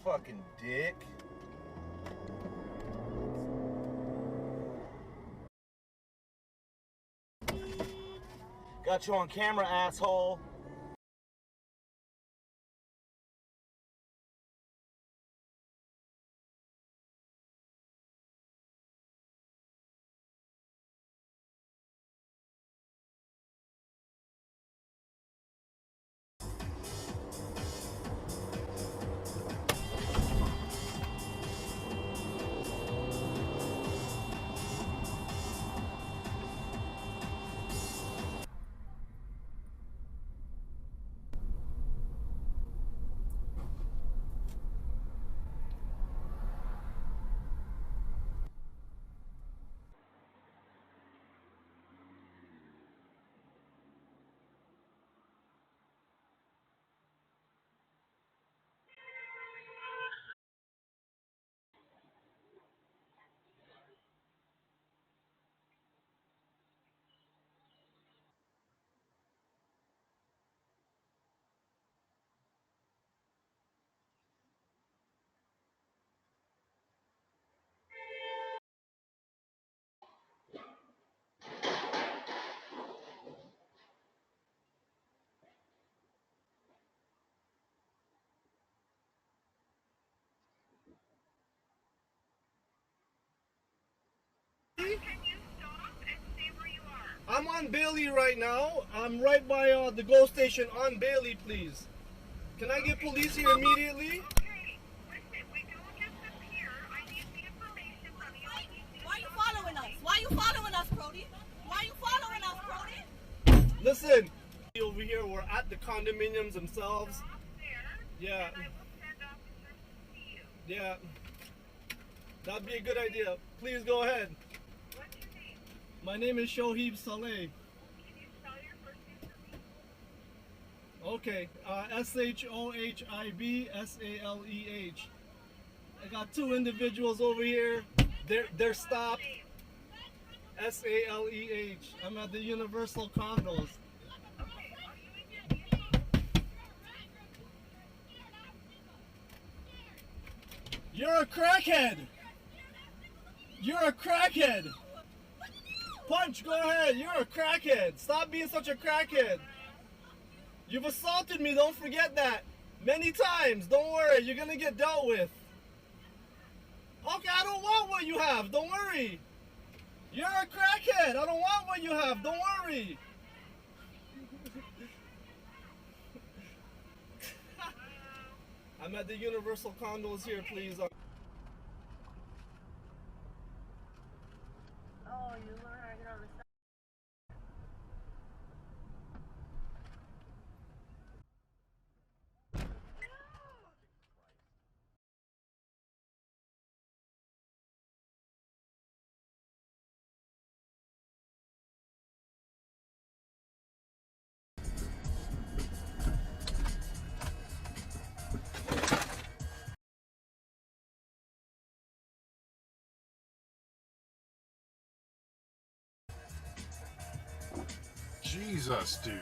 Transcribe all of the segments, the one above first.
fucking dick. Got you on camera, asshole. Can you stop and stay where you are? I'm on Bailey right now. I'm right by the GO station on Bailey, please. Can I get police here immediately? Okay, listen, we don't just appear. I need the information from you. Why are you following us? Why are you following us, Brody? Why are you following us, Brody? Listen, over here, we're at the condominiums themselves. Stop there, Yeah, and I will send officers to see you. yeah. That'd be a good idea. Please go ahead. What's your name? My name is Shohib Saleh. Can you spell your first name for me? Okay, Shohib Saleh. I got two individuals over here. They're stopped. Saleh. I'm at the Universal Condos. You're a crackhead! You're a crackhead! Punch, go ahead, you're a crackhead! Stop being such a crackhead! You've assaulted me, don't forget that! Many times, don't worry, you're gonna get dealt with. Okay, I don't want what you have, don't worry! You're a crackhead, I don't want what you have, don't worry! I'm at the Universal Condos here, please. Oh, you learn how to get on the side. Jesus, dude.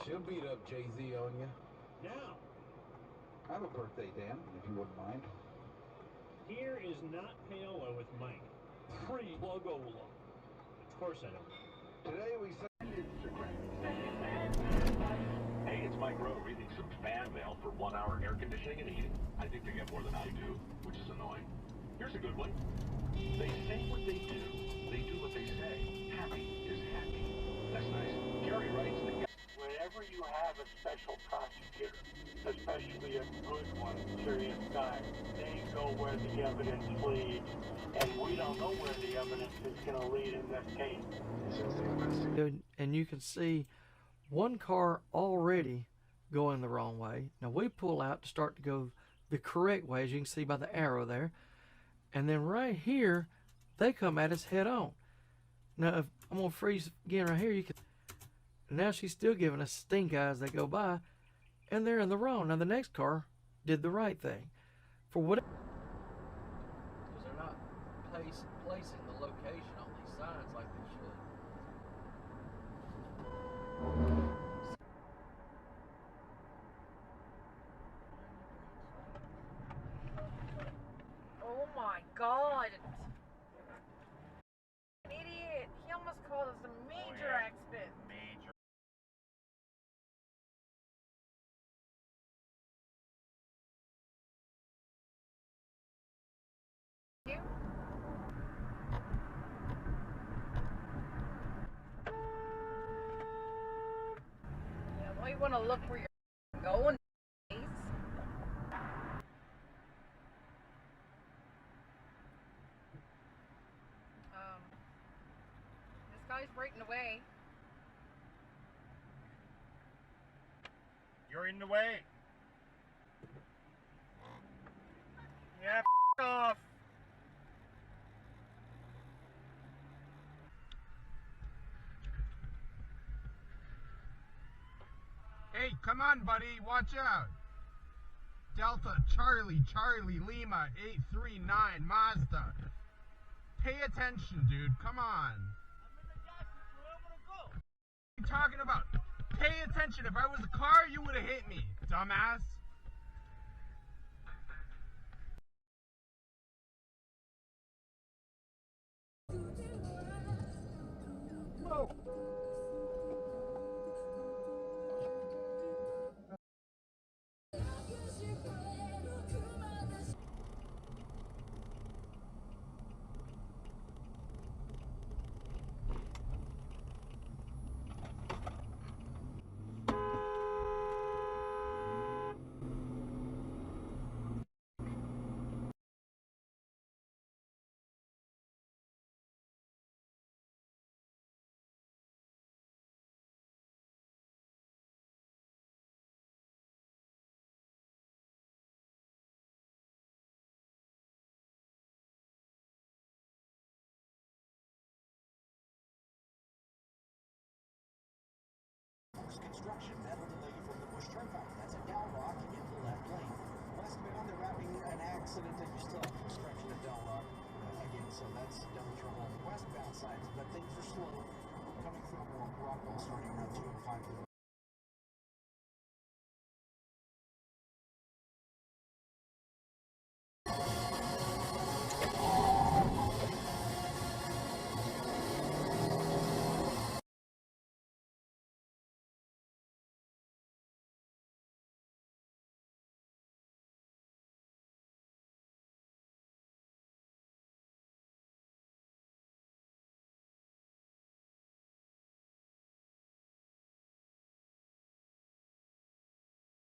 She'll beat up Jay-Z on you. Now, I have a birthday, Dan, if you wouldn't mind. here is not payola with Mike. Free Logola. Of course I don't. Today we said Hey, it's Mike Rowe reading some fan mail for 1 hour air conditioning and heating. I think they get more than I do, which is annoying. Here's a good one. They say what they do. They do what they say. Happy is happy. That's nice. Gary writes that Whenever you have a special prosecutor, especially a good one, serious guy, they go where the evidence leads, and we don't know where the evidence is going to lead in this case. And you can see one car already going the wrong way. Now we pull out to start to go the correct way, as you can see by the arrow there. And then right here, they come at us head on. Now if I'm gonna freeze again right here, you can. Now she's still giving us stink eye as they go by, and they're in the wrong. Now the next car did the right thing. For what? Because they're not placing the location on these signs like they should. Oh my God. An idiot. He almost called us a major accident. Major. You? Yeah, well, you want to look where you're going. Please. This guy's breaking away. You're in the way. Yeah, off. Hey, come on, buddy. Watch out. Delta Charlie Lima 839 Mazda. Pay attention, dude. Come on. What are you talking about? Pay attention. If I was a car, you would have hit me, dumbass. Whoa. Construction metal delay from the Bush Turnpike. That's a Del Rock in the left lane. Westbound, they're wrapping an accident and you still have construction at Del Rock. Again, so that's double trouble on the westbound side, but things are slow coming from Rockwell starting around 2 and 5 to the